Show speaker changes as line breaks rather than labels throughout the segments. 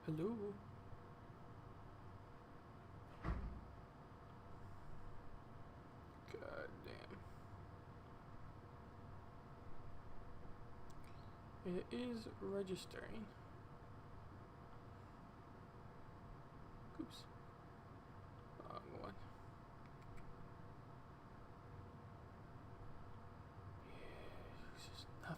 Hello. God damn. It is registering. Oops. Wrong one. Yeah, it's just nothing.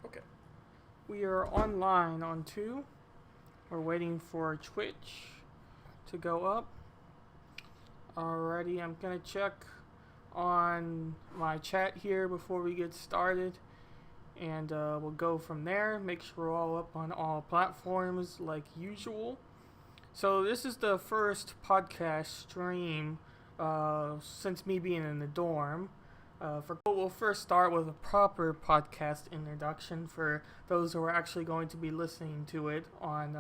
Okay. We are online on 2. We're waiting for Twitch to go up. Alrighty, I'm gonna check on my chat here before we get started. And we'll go from there. Make sure we're all up on all platforms like usual. So this is the first podcast stream since me being in the dorm. We'll first start with a proper podcast introduction for those who are actually going to be listening to it on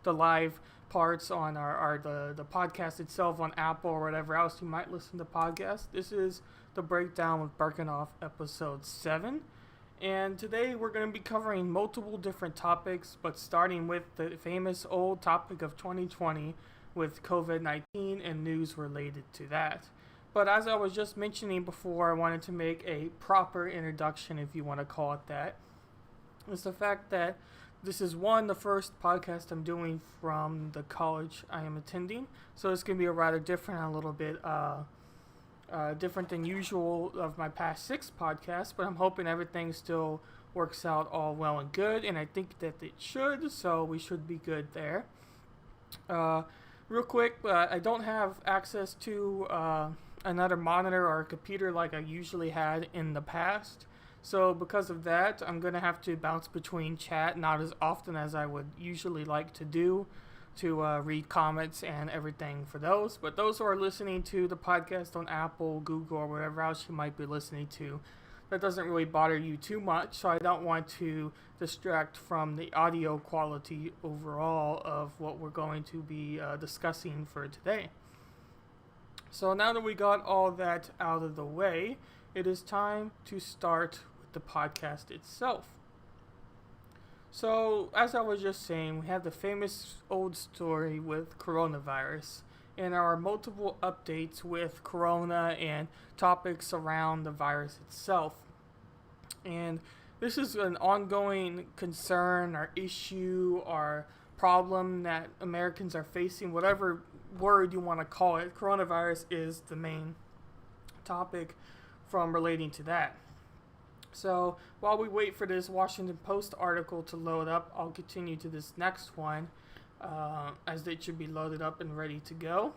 the live parts on the podcast itself on Apple or whatever else you might listen to podcasts. This is the breakdown with Berckenhoff episode 7. And today we're going to be covering multiple different topics, but starting with the famous old topic of 2020 with COVID-19 and news related to that. But as I was just mentioning before, I wanted to make a proper introduction, if you want to call it that. It's the fact that this is the first podcast I'm doing from the college I am attending. So it's going to be a rather different, a little bit different than usual of my past 6 podcasts, but I'm hoping everything still works out all well and good, and I think that it should, so we should be good there. Real quick, I don't have access to another monitor or a computer like I usually had in the past, so because of that, I'm going to have to bounce between chat not as often as I would usually like to do, to read comments and everything for those. But those who are listening to the podcast on Apple, Google, or whatever else you might be listening to, that doesn't really bother you too much, so I don't want to distract from the audio quality overall of what we're going to be discussing for today. So now that we got all that out of the way, it is time to start with the podcast itself. So, as I was just saying, we have the famous old story with coronavirus, and there are multiple updates with corona and topics around the virus itself. And this is an ongoing concern or issue or problem that Americans are facing, whatever word you want to call it. Coronavirus is the main topic from relating to that. So while we wait for this Washington Post article to load up, I'll continue to this next one as it should be loaded up and ready to go.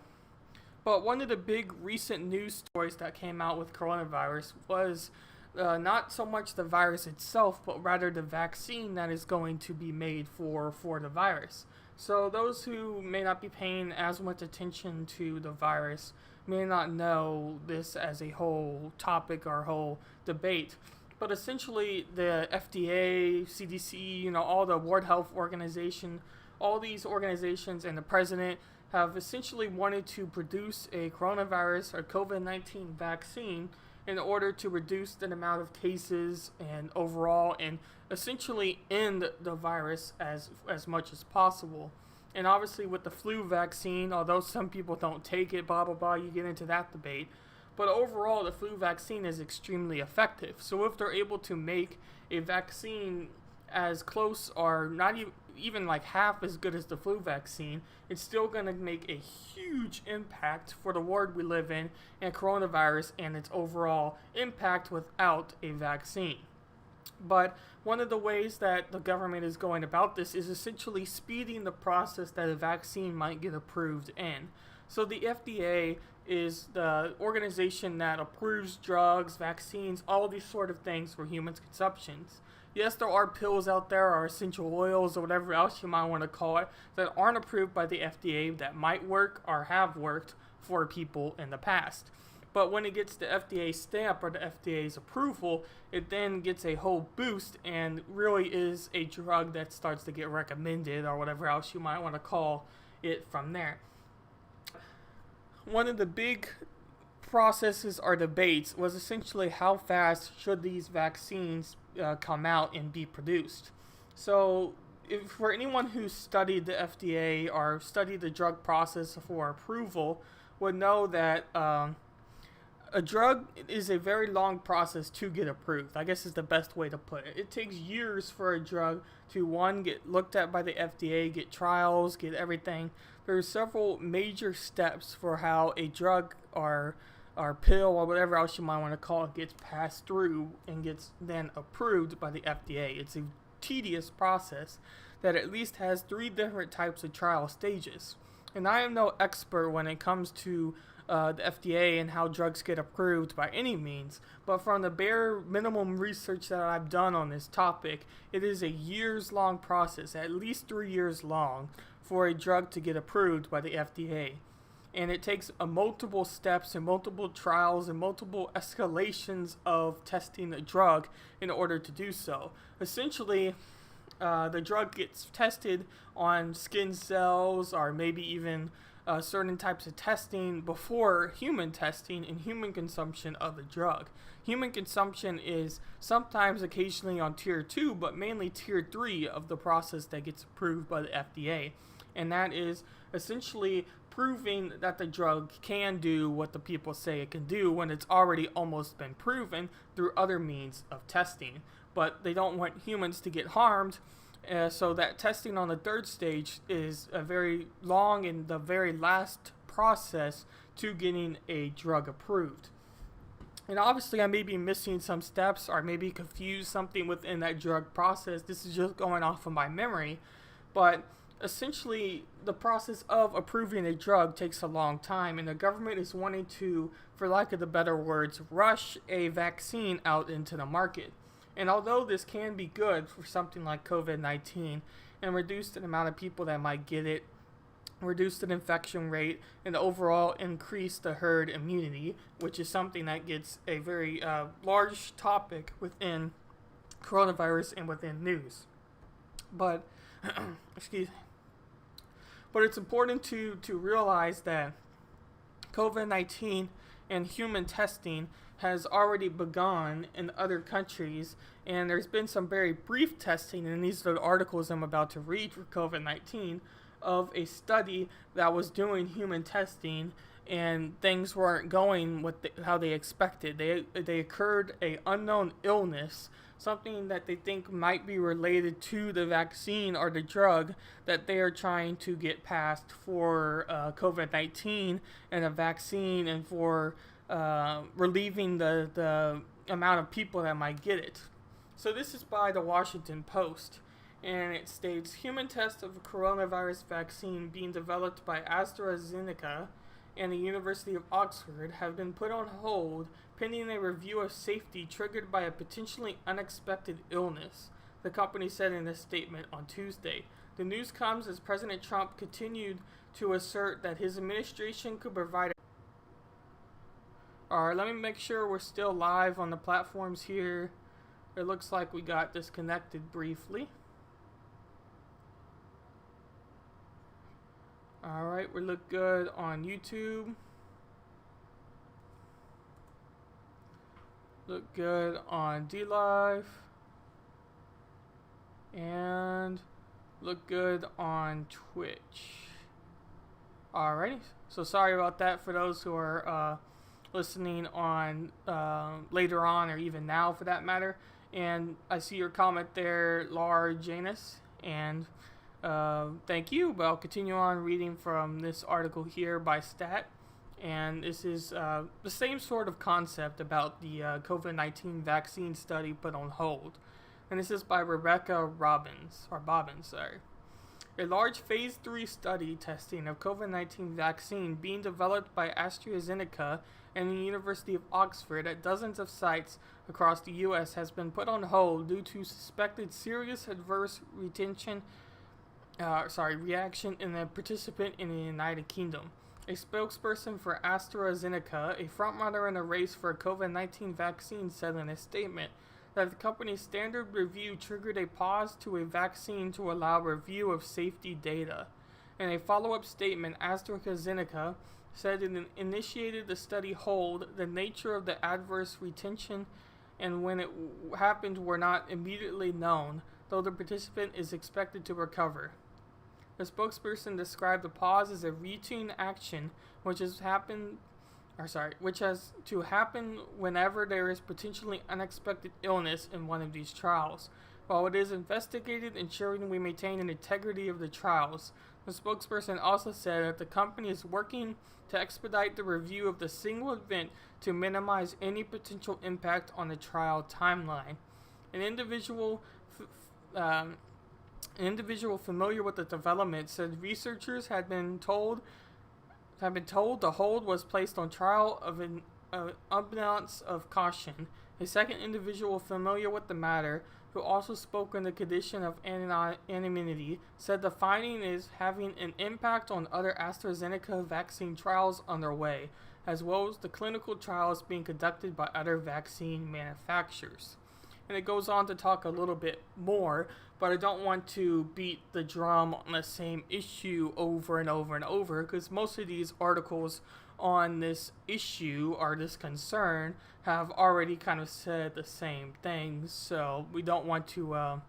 But one of the big recent news stories that came out with coronavirus was not so much the virus itself, but rather the vaccine that is going to be made for the virus. So those who may not be paying as much attention to the virus may not know this as a whole topic or whole debate. But essentially, the FDA, CDC, all the World Health Organization, all these organizations and the president have essentially wanted to produce a coronavirus or COVID-19 vaccine in order to reduce the amount of cases and overall and essentially end the virus as much as possible. And obviously with the flu vaccine, although some people don't take it, blah, blah, blah, you get into that debate. But overall, the flu vaccine is extremely effective. So if they're able to make a vaccine as close or not even like half as good as the flu vaccine, it's still going to make a huge impact for the world we live in and coronavirus and its overall impact without a vaccine. But one of the ways that the government is going about this is essentially speeding the process that a vaccine might get approved in. So the FDA is the organization that approves drugs, vaccines, all these sort of things for human consumptions. Yes, there are pills out there, or essential oils, or whatever else you might want to call it, that aren't approved by the FDA that might work or have worked for people in the past. But when it gets the FDA stamp or the FDA's approval, it then gets a whole boost and really is a drug that starts to get recommended, or whatever else you might want to call it from there. One of the big processes or debates was essentially how fast should these vaccines come out and be produced. So if for anyone who studied the FDA or studied the drug process for approval would know that a drug is a very long process to get approved. I guess is the best way to put it. It takes years for a drug to, one, get looked at by the FDA, get trials, get everything. There's several major steps for how a drug or pill or whatever else you might want to call it gets passed through and gets then approved by the FDA. It's a tedious process that at least has 3 different types of trial stages. And I am no expert when it comes to the FDA and how drugs get approved by any means, but from the bare minimum research that I've done on this topic, it is a years-long process, at least 3 years long, for a drug to get approved by the FDA. And it takes multiple steps and multiple trials and multiple escalations of testing the drug in order to do so. Essentially, the drug gets tested on skin cells or maybe even certain types of testing before human testing and human consumption of the drug. Human consumption is sometimes occasionally on tier 2, but mainly tier 3 of the process that gets approved by the FDA. And that is essentially proving that the drug can do what the people say it can do when it's already almost been proven through other means of testing. But they don't want humans to get harmed. So that testing on the 3rd stage is a very long and the very last process to getting a drug approved. And obviously I may be missing some steps or maybe confuse something within that drug process. This is just going off of my memory. But essentially the process of approving a drug takes a long time, and the government is wanting to, for lack of the better words, rush a vaccine out into the market. And although this can be good for something like COVID-19 and reduce the amount of people that might get it, reduce the infection rate, and overall increase the herd immunity, which is something that gets a very large topic within coronavirus and within news. But, excuse me. But it's important to realize that COVID-19 and human testing has already begun in other countries, and there's been some very brief testing, and these are the articles I'm about to read for COVID-19, of a study that was doing human testing, and things weren't going how they expected. They occurred an unknown illness, something that they think might be related to the vaccine or the drug that they are trying to get passed for COVID-19 and a vaccine, and for relieving the amount of people that might get it. So this is by the Washington Post, and it states, human tests of a coronavirus vaccine being developed by AstraZeneca and the University of Oxford have been put on hold pending a review of safety triggered by a potentially unexpected illness, the company said in a statement on Tuesday. The news comes as President Trump continued to assert that his administration could provide. Alright, let me make sure we're still live on the platforms here. It looks like we got disconnected briefly. Alright, we look good on YouTube. Look good on DLive. And look good on Twitch. Alrighty, so sorry about that for those who are listening on later on, or even now for that matter. And I see your comment there, Laura Janus, and thank you, but I'll continue on reading from this article here by Stat. And this is the same sort of concept about the COVID-19 vaccine study put on hold. And this is by Rebecca Bobbins, sorry. A large phase 3 study testing of COVID-19 vaccine being developed by AstraZeneca and the University of Oxford at dozens of sites across the U.S. has been put on hold due to suspected serious adverse reaction in a participant in the United Kingdom. A spokesperson for AstraZeneca, a frontrunner in a race for a COVID-19 vaccine, said in a statement that the company's standard review triggered a pause to a vaccine to allow review of safety data. In a follow-up statement, AstraZeneca said it initiated the study hold. The nature of the adverse retention and when it happened were not immediately known, though the participant is expected to recover. The spokesperson described the pause as a routine action which has to happen whenever there is potentially unexpected illness in one of these trials. While it is investigated, ensuring we maintain the integrity of the trials. The spokesperson also said that the company is working to expedite the review of the single event to minimize any potential impact on the trial timeline. An individual familiar with the development said researchers had been told the hold was placed on trial of an abundance of caution. A second individual familiar with the matter, who also spoke on the condition of anonymity, said the finding is having an impact on other AstraZeneca vaccine trials underway, as well as the clinical trials being conducted by other vaccine manufacturers. And it goes on to talk a little bit more, but I don't want to beat the drum on the same issue over and over and over, because most of these articles on this issue or this concern have already kind of said the same thing, so we don't want to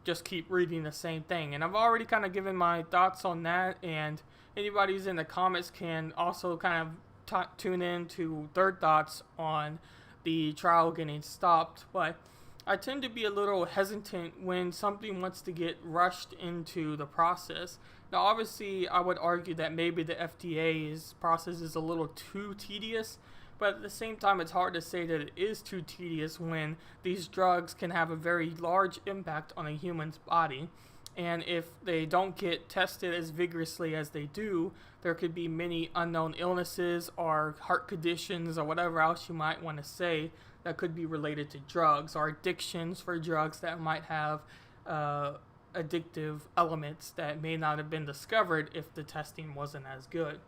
just keep reading the same thing. And I've already kind of given my thoughts on that, and anybody who's in the comments can also kind of tune in to their thoughts on the trial getting stopped. But I tend to be a little hesitant when something wants to get rushed into the process. Now, obviously, I would argue that maybe the FDA's process is a little too tedious, but at the same time, it's hard to say that it is too tedious when these drugs can have a very large impact on a human's body. And if they don't get tested as vigorously as they do, there could be many unknown illnesses or heart conditions or whatever else you might want to say that could be related to drugs, or addictions for drugs that might have addictive elements that may not have been discovered if the testing wasn't as good.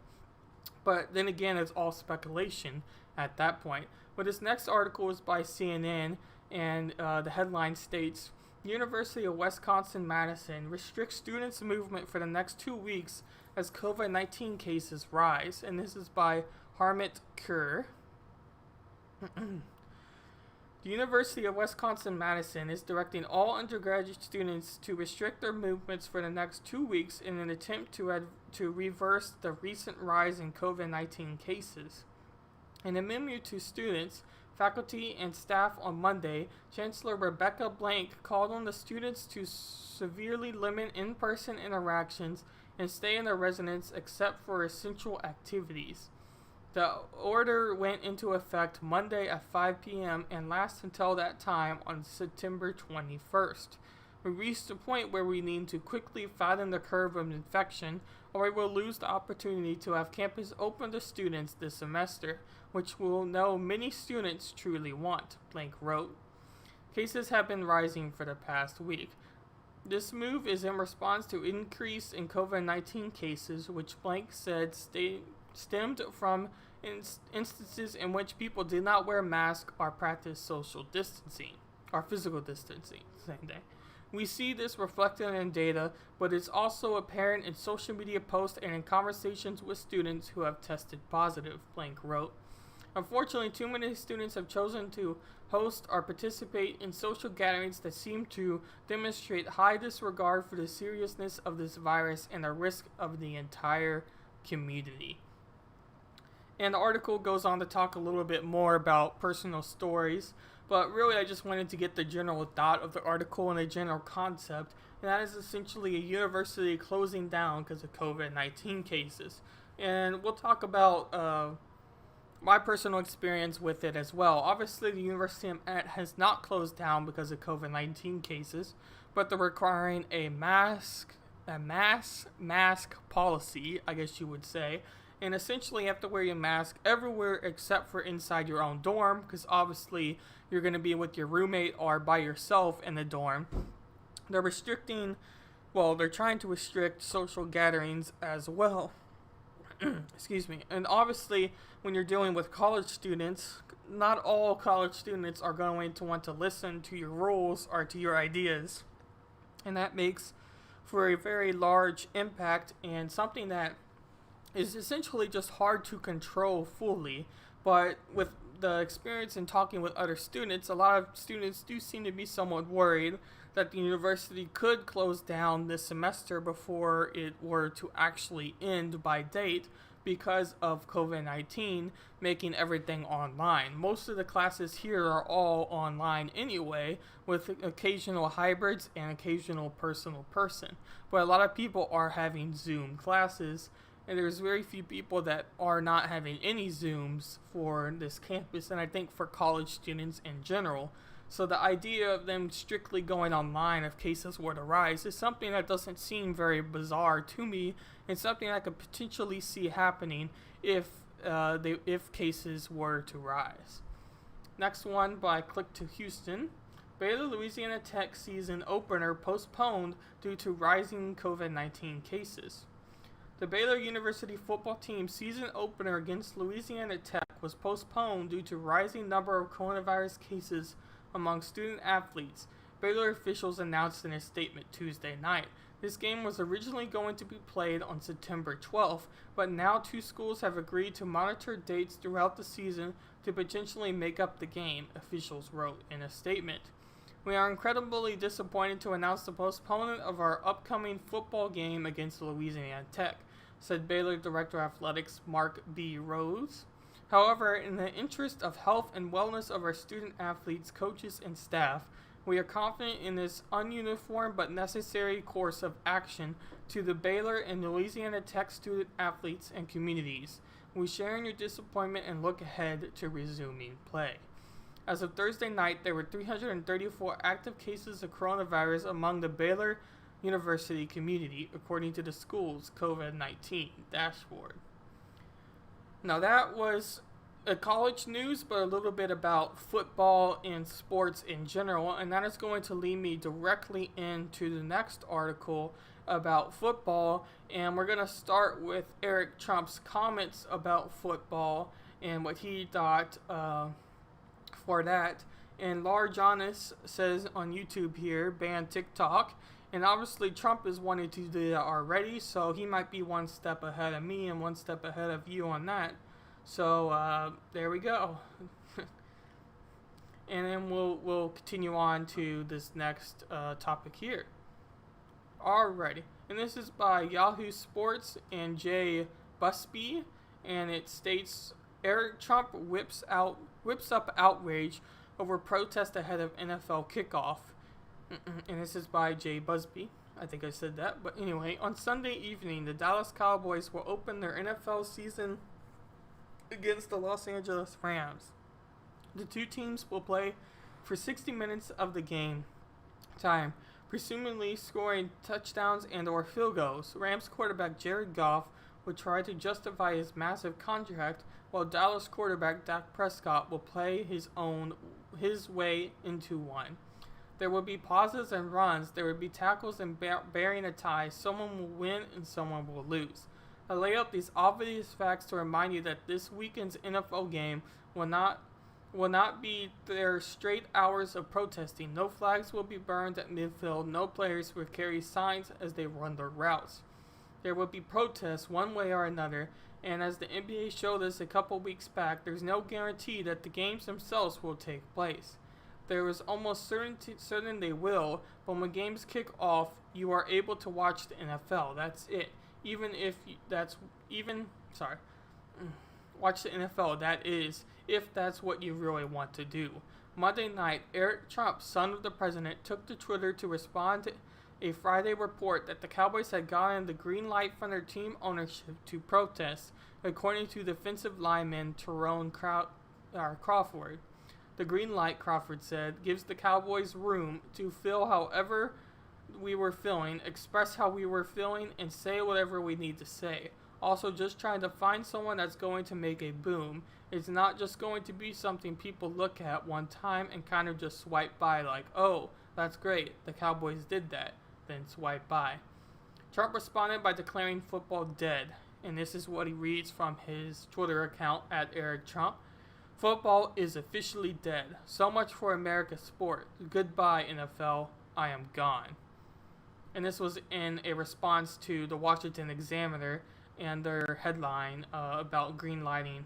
But then again, it's all speculation at that point. But this next article is by CNN, and the headline states, University of Wisconsin-Madison restricts students' movement for the next 2 weeks as COVID-19 cases rise. And this is by Harmit Kaur. The University of Wisconsin-Madison is directing all undergraduate students to restrict their movements for the next 2 weeks in an attempt to reverse the recent rise in COVID-19 cases. In a memo to students, faculty, and staff on Monday, Chancellor Rebecca Blank called on the students to severely limit in-person interactions and stay in their residence except for essential activities. The order went into effect Monday at 5 p.m. and lasts until that time on September 21st. We reached a point where we need to quickly flatten the curve of infection, or we will lose the opportunity to have campus open to students this semester, which we'll know many students truly want, Blank wrote. Cases have been rising for the past week. This move is in response to increase in COVID-19 cases, which Blank said stemmed from instances in which people did not wear masks or practice social distancing, or physical distancing, same day. We see this reflected in data, but it's also apparent in social media posts and in conversations with students who have tested positive, Blank wrote. Unfortunately, too many students have chosen to host or participate in social gatherings that seem to demonstrate high disregard for the seriousness of this virus and the risk of the entire community. And the article goes on to talk a little bit more about personal stories, but really I just wanted to get the general thought of the article and the general concept, and that is essentially a university closing down because of COVID-19 cases. And we'll talk about my personal experience with it as well. Obviously, the University I'm at has not closed down because of COVID-19 cases, but they're requiring a mask a mask policy, I guess you would say, and essentially you have to wear your mask everywhere except for inside your own dorm, because obviously you're going to be with your roommate or by yourself in the dorm. They're they're trying to restrict social gatherings as well. Excuse me. And obviously, when you're dealing with college students, not all college students are going to want to listen to your rules or to your ideas. And that makes for a very large impact and something that is essentially just hard to control fully. But with the experience in talking with other students, a lot of students do seem to be somewhat worried that the university could close down this semester before it were to actually end by date because of COVID-19 making everything online. Most of the classes here are all online anyway, with occasional hybrids and occasional person. But a lot of people are having Zoom classes, and there's very few people that are not having any Zooms for this campus, and I think for college students in general. So the idea of them strictly going online if cases were to rise is something that doesn't seem very bizarre to me, and something I could potentially see happening if cases were to rise. Next one by Click to Houston. Baylor Louisiana Tech season opener postponed due to rising COVID-19 cases. The Baylor University football team season opener against Louisiana Tech was postponed due to rising number of coronavirus cases among student athletes, Baylor officials announced in a statement Tuesday night. This game was originally going to be played on September 12th, but now two schools have agreed to monitor dates throughout the season to potentially make up the game, officials wrote in a statement. We are incredibly disappointed to announce the postponement of our upcoming football game against Louisiana Tech, said Baylor Director of Athletics Mark B. Rose. However, in the interest of health and wellness of our student athletes, coaches, and staff, we are confident in this ununiform but necessary course of action to the Baylor and Louisiana Tech student athletes and communities. We share in your disappointment and look ahead to resuming play. As of Thursday night, there were 334 active cases of coronavirus among the Baylor University community, according to the school's COVID-19 dashboard. Now that was a college news, but a little bit about football and sports in general, and that is going to lead me directly into the next article about football, and we're going to start with Eric Trump's comments about football and what he thought for that. And Lar Jonas says on YouTube here, ban TikTok. And obviously Trump is wanting to do that already, so he might be one step ahead of me and one step ahead of you on that. So there we go. And then we'll continue on to this next topic here. Alrighty, and this is by Yahoo Sports and Jay Busby, and it states Eric Trump whips up outrage over protest ahead of NFL kickoff. And this is by Jay Busby. I think I said that. But anyway, on Sunday evening, the Dallas Cowboys will open their NFL season against the Los Angeles Rams. The two teams will play for 60 minutes of the game time, presumably scoring touchdowns and or field goals. Rams quarterback Jared Goff will try to justify his massive contract, while Dallas quarterback Dak Prescott will play his way into one. There will be pauses and runs. There will be tackles and bearing a tie. Someone will win and someone will lose. I lay out these obvious facts to remind you that this weekend's NFL game will not be their straight hours of protesting. No flags will be burned at midfield. No players will carry signs as they run their routes. There will be protests one way or another, and as the NBA showed us a couple weeks back, there's no guarantee that the games themselves will take place. There is almost certain they will, but when games kick off, you are able to watch the NFL. That's it. Watch the NFL. That is, if that's what you really want to do. Monday night, Eric Trump, son of the president, took to Twitter to respond to a Friday report that the Cowboys had gotten the green light from their team ownership to protest, according to defensive lineman Tyrone Crawford. The green light, Crawford said, gives the Cowboys room to feel however we were feeling, express how we were feeling, and say whatever we need to say. Also, just trying to find someone that's going to make a boom. It's not just going to be something people look at one time and kind of just swipe by like, oh, that's great, the Cowboys did that, then swipe by. Trump responded by declaring football dead, and this is what he reads from his Twitter account at Eric Trump. Football is officially dead. So much for America's sport. Goodbye, NFL. I am gone. And this was in a response to the Washington Examiner and their headline about greenlighting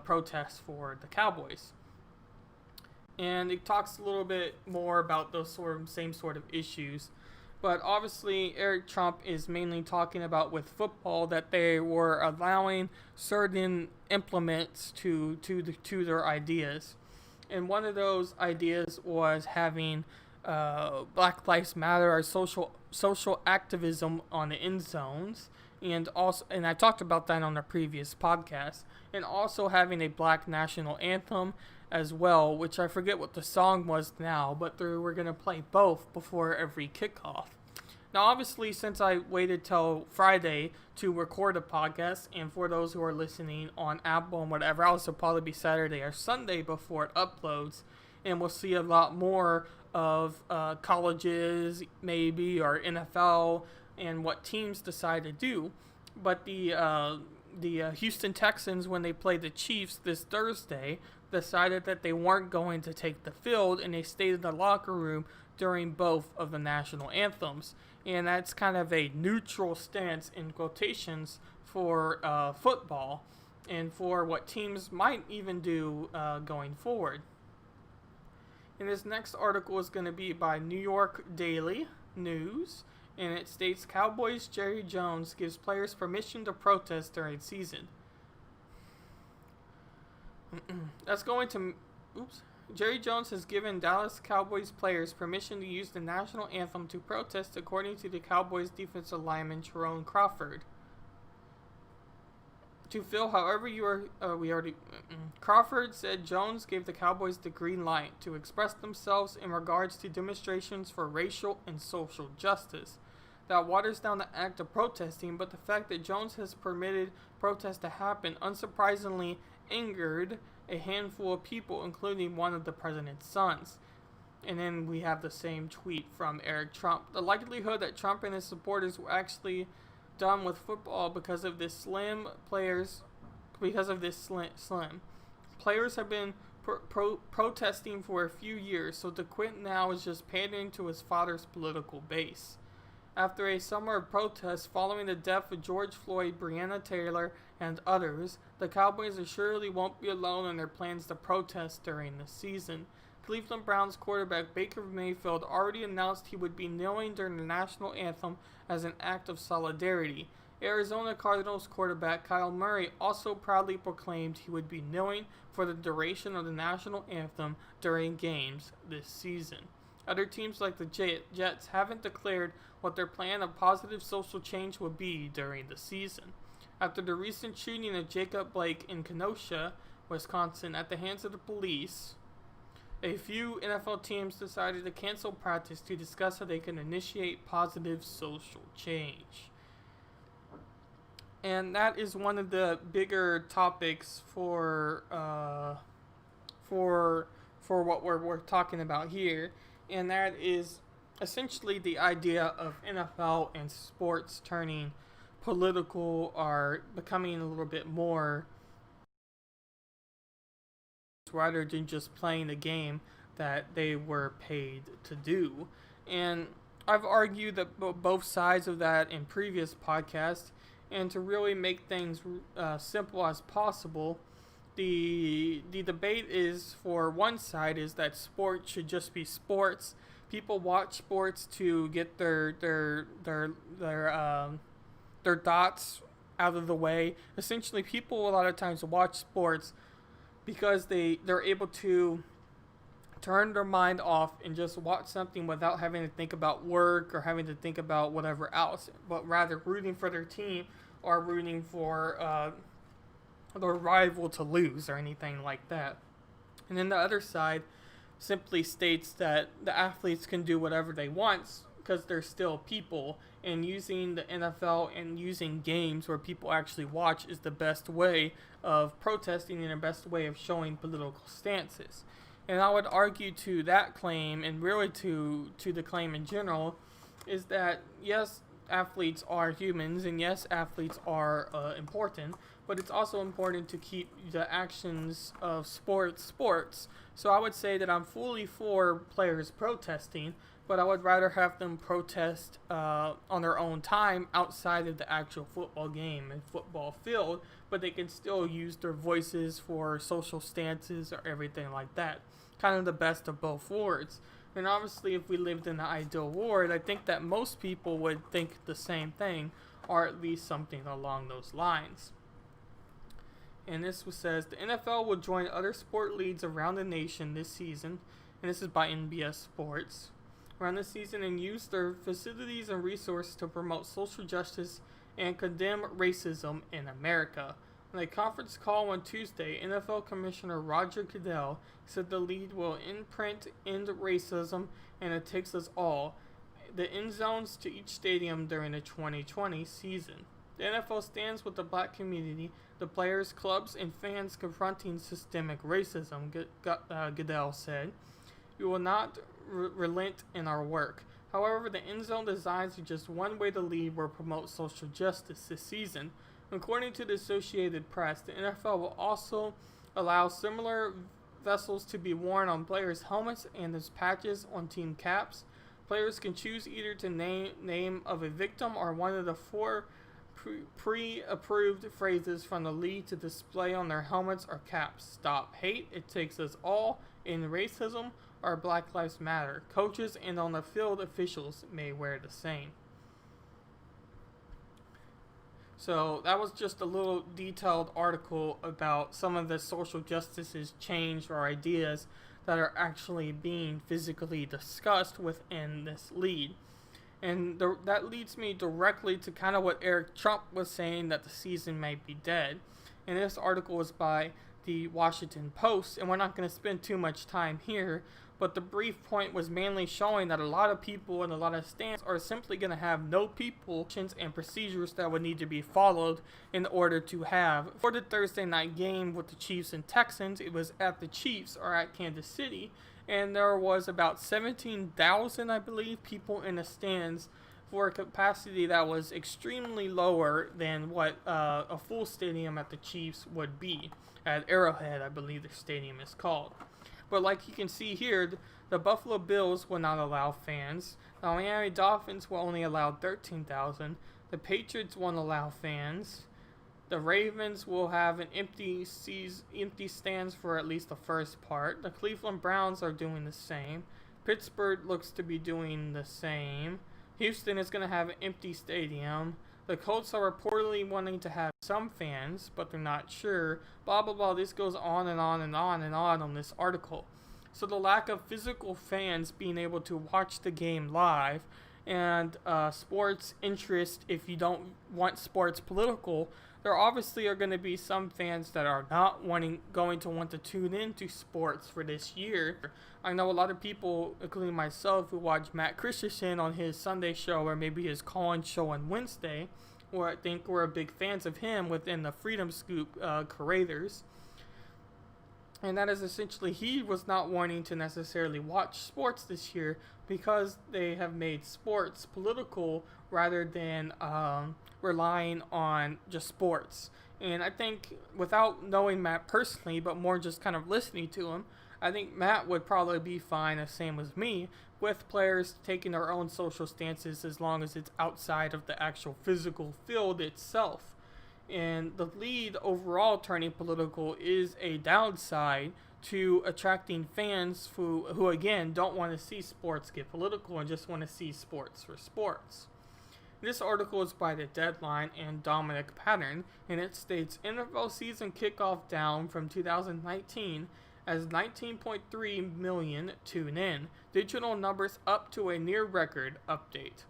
protests for the Cowboys. And it talks a little bit more about those same sort of issues. But obviously, Eric Trump is mainly talking about with football that they were allowing certain implements to their ideas. And one of those ideas was having Black Lives Matter or social activism on the end zones. And I talked about that on a previous podcast. And also having a Black national anthem as well, which I forget what the song was now, but they were going to play both before every kickoff. Now, obviously, since I waited till Friday to record a podcast, and for those who are listening on Apple and whatever else, it'll probably be Saturday or Sunday before it uploads, and we'll see a lot more of colleges, maybe, or NFL, and what teams decide to do. But the Houston Texans, when they played the Chiefs this Thursday, decided that they weren't going to take the field, and they stayed in the locker room during both of the national anthems. And that's kind of a neutral stance in quotations for football and for what teams might even do going forward. And this next article is going to be by New York Daily News, and it states Cowboys Jerry Jones gives players permission to protest during season. That's going to... Jerry Jones has given Dallas Cowboys players permission to use the national anthem to protest, according to the Cowboys defensive lineman Tyrone Crawford. To feel however you are... Crawford said Jones gave the Cowboys the green light to express themselves in regards to demonstrations for racial and social justice. That waters down the act of protesting, but the fact that Jones has permitted protests to happen unsurprisingly angered a handful of people, including one of the president's sons. And then we have the same tweet from Eric Trump. The likelihood that Trump and his supporters were actually done with football because of this slim. Players have been protesting for a few years, so to quit now is just pandering to his father's political base. After a summer of protests following the death of George Floyd, Breonna Taylor, and others, the Cowboys assuredly won't be alone in their plans to protest during the season. Cleveland Browns quarterback Baker Mayfield already announced he would be kneeling during the national anthem as an act of solidarity. Arizona Cardinals quarterback Kyle Murray also proudly proclaimed he would be kneeling for the duration of the national anthem during games this season. Other teams like the Jets haven't declared what their plan of positive social change will be during the season. After the recent shooting of Jacob Blake in Kenosha, Wisconsin, at the hands of the police, a few NFL teams decided to cancel practice to discuss how they can initiate positive social change. And that is one of the bigger topics for what we're talking about here, and that is essentially the idea of NFL and sports turning political or becoming a little bit more rather than just playing the game that they were paid to do. And I've argued that both sides of that in previous podcasts, and to really make things simple as possible, the debate is, for one side, is that sports should just be sports. People watch sports to get their thoughts out of the way. Essentially, people a lot of times watch sports because they're able to turn their mind off and just watch something without having to think about work or having to think about whatever else, but rather rooting for their team or rooting for their rival to lose or anything like that. And then the other side simply states that the athletes can do whatever they want because they're still people, and using the NFL and using games where people actually watch is the best way of protesting and the best way of showing political stances. And I would argue to that claim, and really to the claim in general, is that yes, athletes are humans, and yes, athletes are important, but it's also important to keep the actions of sports. So I would say that I'm fully for players protesting, but I would rather have them protest on their own time outside of the actual football game and football field, but they can still use their voices for social stances or everything like that. Kind of the best of both worlds. And obviously, if we lived in an ideal world, I think that most people would think the same thing, or at least something along those lines. And this says, the NFL will join other sport leagues around the nation this season, and this is by NBS Sports, around the season and use their facilities and resources to promote social justice and condemn racism in America. In a conference call on Tuesday, NFL Commissioner Roger Goodell said the league will imprint end racism and it takes us all, the end zones to each stadium during the 2020 season. The NFL stands with the black community, the players, clubs, and fans confronting systemic racism, Goodell said. We will not relent in our work. However, the end zone designs are just one way the league will promote social justice this season. According to the Associated Press, the NFL will also allow similar vessels to be worn on players' helmets and as patches on team caps. Players can choose either to name of a victim or one of the four pre-approved phrases from the league to display on their helmets or caps. Stop hate, it takes us all, in racism, or Black Lives Matter. Coaches and on the field officials may wear the same. So that was just a little detailed article about some of the social justices change or ideas that are actually being physically discussed within this league. And that leads me directly to kind of what Eric Trump was saying, that the season might be dead. And this article is by the Washington Post, and we're not going to spend too much time here, but the brief point was mainly showing that a lot of people and a lot of stands are simply going to have no people and procedures that would need to be followed in order to have. For the Thursday night game with the Chiefs and Texans, it was at the Chiefs or at Kansas City, and there was about 17,000, I believe, people in the stands for a capacity that was extremely lower than what a full stadium at the Chiefs would be. At Arrowhead, I believe the stadium is called. But like you can see here, the Buffalo Bills will not allow fans. The Miami Dolphins will only allow 13,000. The Patriots won't allow fans. The Ravens will have an empty stands for at least the first part. The Cleveland Browns are doing the same. Pittsburgh looks to be doing the same. Houston is going to have an empty stadium. The Colts are reportedly wanting to have some fans, but they're not sure. Blah, blah, blah. This goes on and on and on and on this article. So the lack of physical fans being able to watch the game live and sports interest, if you don't want sports political, there obviously are going to be some fans that are not going to want to tune into sports for this year. I know a lot of people, including myself, who watch Matt Christensen on his Sunday show or maybe his call-in show on Wednesday, or I think we're big fans of him within the Freedom Scoop creators. And that is essentially, he was not wanting to necessarily watch sports this year because they have made sports political rather than relying on just sports. And I think, without knowing Matt personally, but more just kind of listening to him, I think Matt would probably be fine, the same as me, with players taking their own social stances as long as it's outside of the actual physical field itself. And the lead overall turning political is a downside to attracting fans who again, don't want to see sports get political and just want to see sports for sports. This article is by The Deadline and Dominic Pattern, and it states NFL season kickoff down from 2019 as 19.3 million tune in. Digital numbers up to a near record update.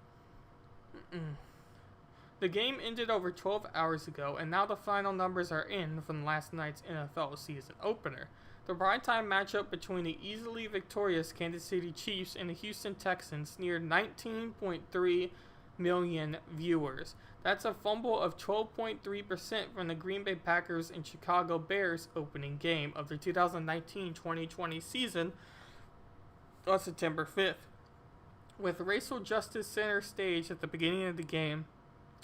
The game ended over 12 hours ago, and now the final numbers are in from last night's NFL season opener. The primetime matchup between the easily victorious Kansas City Chiefs and the Houston Texans neared 19.3 million viewers. That's a fumble of 12.3% from the Green Bay Packers and Chicago Bears opening game of the 2019-2020 season on September 5th. With racial justice center stage at the beginning of the game,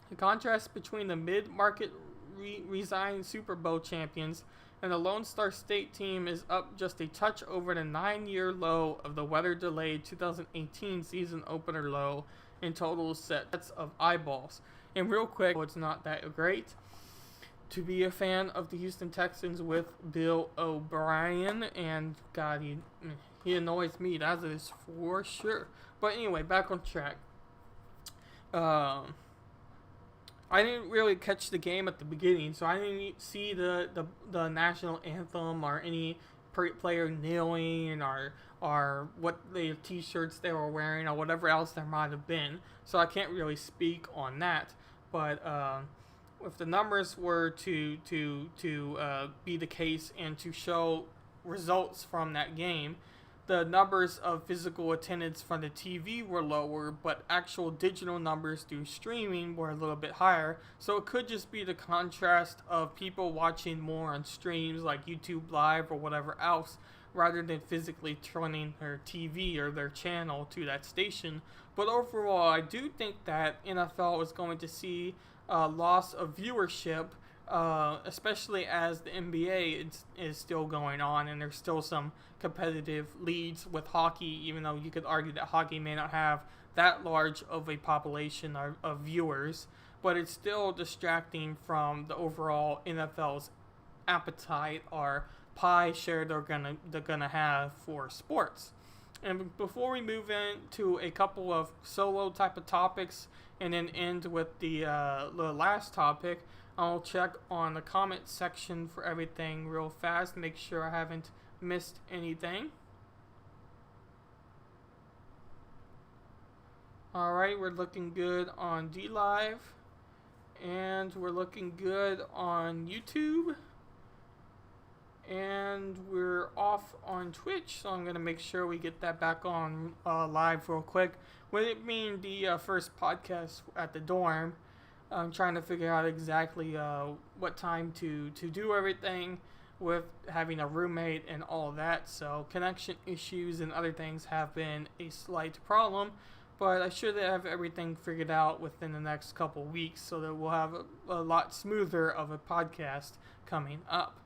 the contrast between the mid-market resigned Super Bowl champions and the Lone Star State team is up just a touch over the 9-year low of the weather-delayed 2018 season opener low in total sets of eyeballs. And real quick, it's not that great to be a fan of the Houston Texans with Bill O'Brien, and God, he annoys me, that is for sure. But anyway, back on track. I didn't really catch the game at the beginning, so I didn't see the national anthem or any player kneeling or what the t-shirts they were wearing or whatever else there might have been. So I can't really speak on that. But if the numbers were to be the case and to show results from that game, the numbers of physical attendance from the TV were lower, but actual digital numbers through streaming were a little bit higher. So it could just be the contrast of people watching more on streams like YouTube Live or whatever else, rather than physically turning their TV or their channel to that station. But overall, I do think that NFL is going to see a loss of viewership, especially as the NBA is still going on and there's still some competitive leads with hockey, even though you could argue that hockey may not have that large of a population of viewers, but it's still distracting from the overall NFL's appetite or pie share they're gonna have for sports. And before we move into a couple of solo type of topics and then end with the last topic, I'll check on the comment section for everything real fast, make sure I haven't missed anything. Alright, we're looking good on DLive, and we're looking good on YouTube, and we're off on Twitch, so I'm going to make sure we get that back on live real quick. With it being the first podcast at the dorm, I'm trying to figure out exactly what time to do everything with having a roommate and all that. So connection issues and other things have been a slight problem, but I should have everything figured out within the next couple weeks so that we'll have a lot smoother of a podcast coming up.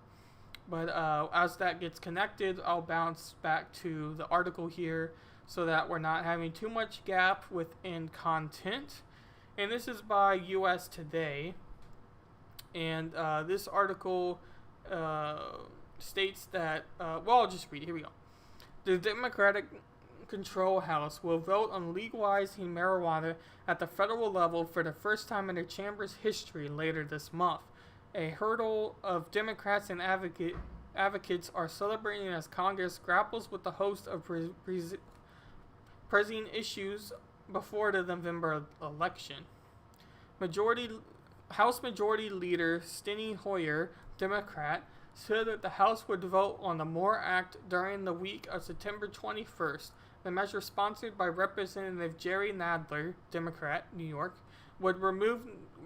But as that gets connected, I'll bounce back to the article here so that we're not having too much gap within content. And this is by US Today. And this article states that, I'll just read it. Here we go. The Democratic Control House will vote on legalizing marijuana at the federal level for the first time in the chamber's history later this month. A hurdle of Democrats and advocates are celebrating as Congress grapples with the host of pressing issues before the November election. House Majority Leader Steny Hoyer, Democrat, said that the House would vote on the MORE Act during the week of September 21st. The measure, sponsored by Representative Jerry Nadler, Democrat, New York, would remove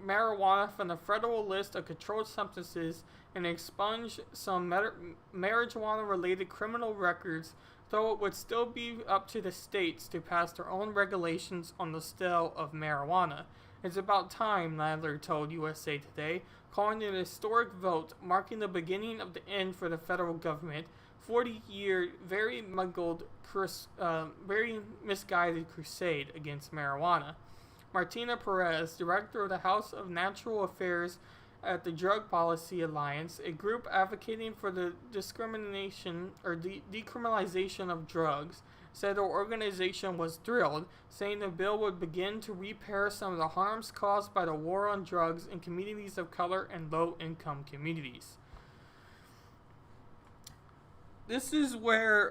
marijuana from the federal list of controlled substances and expunge some marijuana-related criminal records, though it would still be up to the states to pass their own regulations on the sale of marijuana. It's about time, Nadler told USA Today, calling it a historic vote, marking the beginning of the end for the federal government. 40-year, very misguided crusade against marijuana. Martina Perez, director of the House of Natural Affairs at the Drug Policy Alliance, a group advocating for the decriminalization of drugs, said the organization was thrilled, saying the bill would begin to repair some of the harms caused by the war on drugs in communities of color and low-income communities. This is where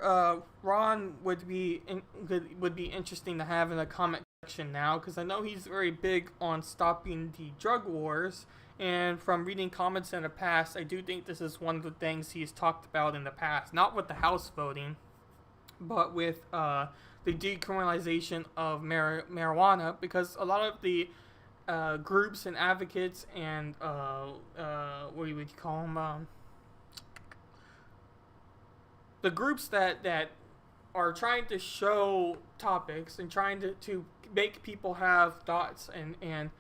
Ron would be interesting to have in the comment section now, because I know he's very big on stopping the drug wars, And from reading comments in the past, I do think this is one of the things he's talked about in the past. Not with the House voting, but with the decriminalization of marijuana, because a lot of the groups and advocates and what do you call them? The groups that are trying to show topics and trying to make people have thoughts and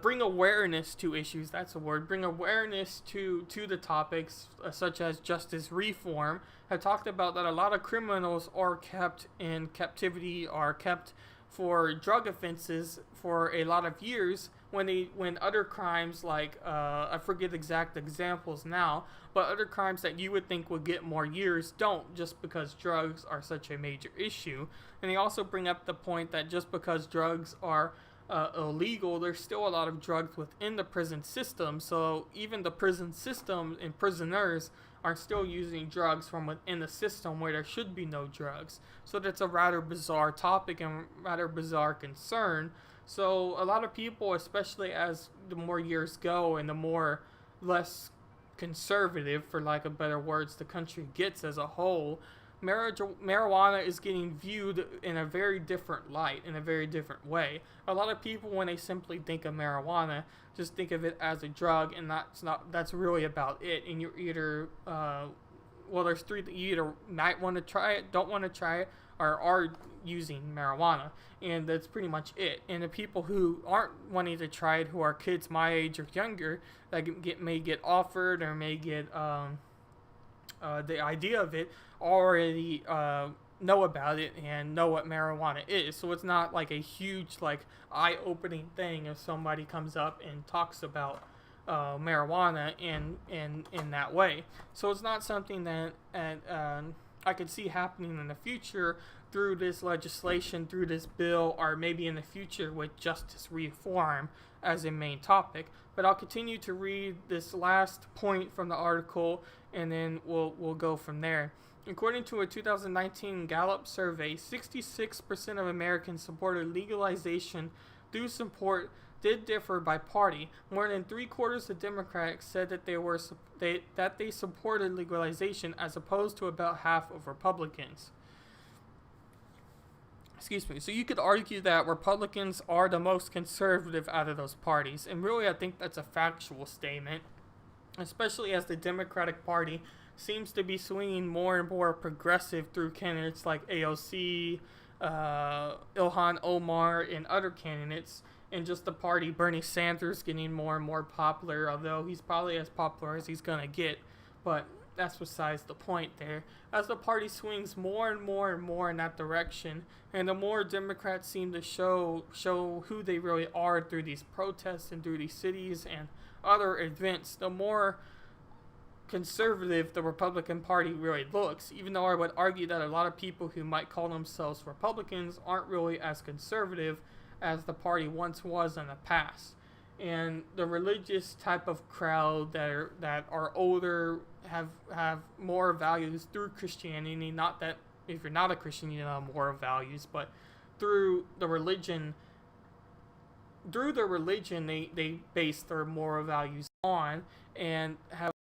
bring awareness to issues. That's a word. Bring awareness to the topics such as justice reform. Have talked about that a lot of criminals are kept in captivity, are kept for drug offenses for a lot of years when other crimes like I forget exact examples now, but other crimes that you would think would get more years don't, just because drugs are such a major issue. And they also bring up the point that just because drugs are illegal, there's still a lot of drugs within the prison system. So even the prison system and prisoners are still using drugs from within the system where there should be no drugs. So that's a rather bizarre topic and rather bizarre concern. So a lot of people, especially as the more years go and the more less conservative, for lack of better words, the country gets as a whole, marijuana is getting viewed in a very different light, in a very different way. A lot of people, when they simply think of marijuana, just think of it as a drug, and that's really about it. And you're either there's three that you either might want to try it, don't want to try it, or are using marijuana, and that's pretty much it. And the people who aren't wanting to try it, who are kids my age or younger, that may get offered or may get the idea of it, already know about it and know what marijuana is. So it's not like a huge eye-opening thing if somebody comes up and talks about marijuana in that way. So it's not something that I could see happening in the future through this legislation, through this bill, or maybe in the future with justice reform as a main topic. But I'll continue to read this last point from the article, and then we'll go from there. According to a 2019 Gallup survey, 66% of Americans supported legalization. Through support did differ by party. More than 3/4 of Democrats said that they supported legalization, as opposed to about half of Republicans. Excuse me. So you could argue that Republicans are the most conservative out of those parties, and really I think that's a factual statement, especially as the Democratic Party seems to be swinging more and more progressive through candidates like AOC, Ilhan Omar, and other candidates, and just the party, Bernie Sanders, getting more and more popular, although he's probably as popular as he's going to get, but that's besides the point there. As the party swings more and more and more in that direction, and the more Democrats seem to show who they really are through these protests and through these cities and other events, the more conservative the Republican Party really looks, even though I would argue that a lot of people who might call themselves Republicans aren't really as conservative as the party once was in the past. And the religious type of crowd that are older, have more values through Christianity, not that if you're not a Christian you don't have more values, but through the religion they base their moral values on, and have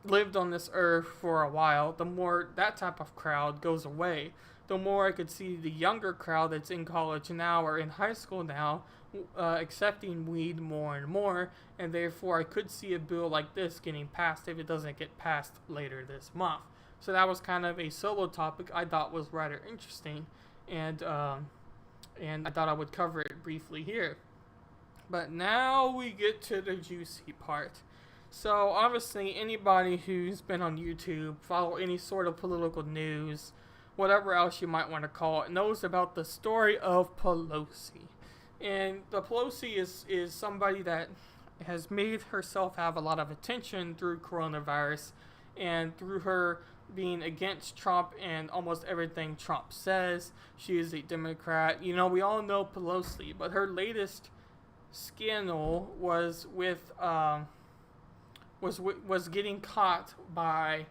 lived on this earth for a while. The more that type of crowd goes away, the more I could see the younger crowd that's in college now or in high school now accepting weed more and more, and therefore I could see a bill like this getting passed if it doesn't get passed later this month. So that was kind of a solo topic I thought was rather interesting, and I thought I would cover it briefly here. But now we get to the juicy part. So obviously anybody who's been on YouTube, follow any sort of political news, whatever else you might want to call it, knows about the story of Pelosi. And the Pelosi is somebody that has made herself have a lot of attention through coronavirus, and through her being against Trump and almost everything Trump says. She is a Democrat. You know, we all know Pelosi, but her latest scandal was with was getting caught by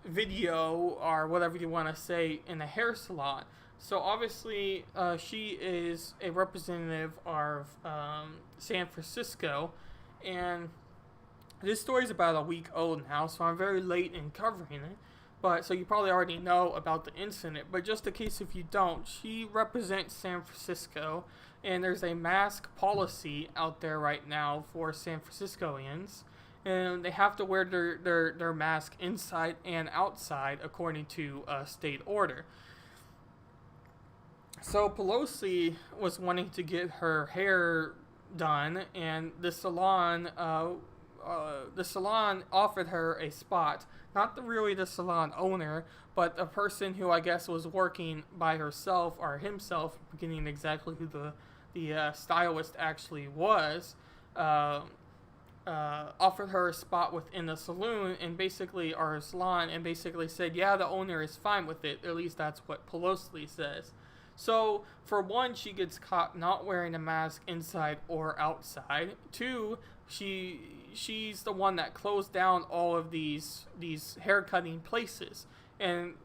video or whatever you want to say in a hair salon. So obviously, she is a representative of San Francisco, and this story is about a week old now, so I'm very late in covering it. But so you probably already know about the incident, but just in case if you don't, she represents San Francisco, and there's a mask policy out there right now for San Franciscoians, and they have to wear their mask inside and outside according to state order. So Pelosi was wanting to get her hair done, and the salon offered her a spot. Not really the salon owner, but a person who I guess was working by herself or himself, forgetting exactly who the stylist actually was. Offered her a spot within the salon and basically, or salon, and basically said, yeah, the owner is fine with it. At least that's what Pelosi says. So, for one, she gets caught not wearing a mask inside or outside. Two, she's the one that closed down all of these haircutting places. And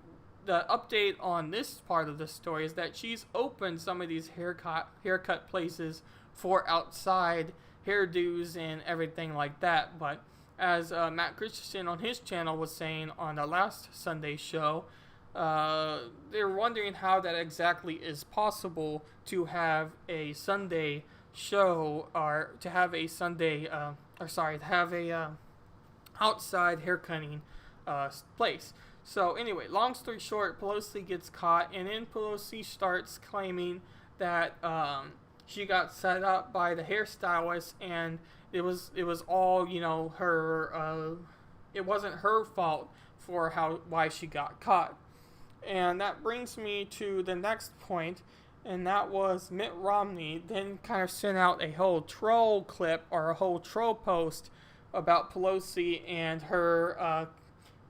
the update on this part of the story is that she's opened some of these haircut places for outside hairdos and everything like that. But as Matt Christensen on his channel was saying on the last Sunday show, they're wondering how that exactly is possible to have a Sunday show, or to have a Sunday, to have a outside haircutting place. So anyway, long story short, Pelosi gets caught, and then Pelosi starts claiming that she got set up by the hairstylist, and it was all, her. It wasn't her fault for why she got caught. And that brings me to the next point, and that was Mitt Romney then kind of sent out a whole troll clip or a whole troll post about Pelosi and her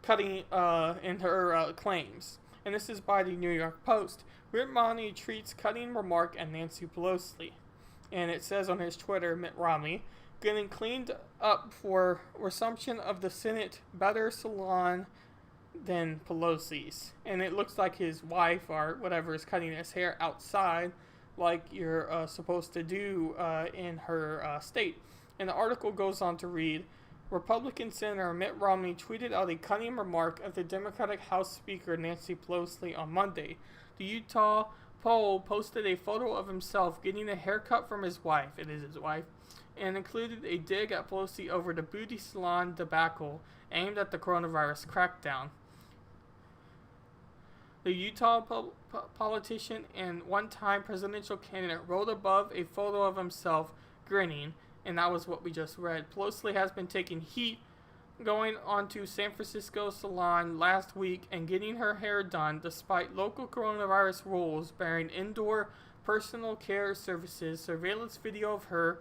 cutting and her claims. And this is by the New York Post. Mitt Romney treats cutting remark at Nancy Pelosi. And it says on his Twitter, Mitt Romney, getting cleaned up for resumption of the Senate better salon than Pelosi's. And it looks like his wife or whatever is cutting his hair outside like you're supposed to do in her state. And the article goes on to read, Republican Senator Mitt Romney tweeted out a cutting remark at the Democratic House Speaker Nancy Pelosi on Monday. The Utah Poll posted a photo of himself getting a haircut from his wife, it is his wife, and included a dig at Pelosi over the beauty salon debacle aimed at the coronavirus crackdown. The Utah politician and one-time presidential candidate wrote above a photo of himself grinning, and that was what we just read. Pelosi has been taking heat going onto San Francisco salon last week and getting her hair done despite local coronavirus rules barring indoor personal care services. Surveillance video of her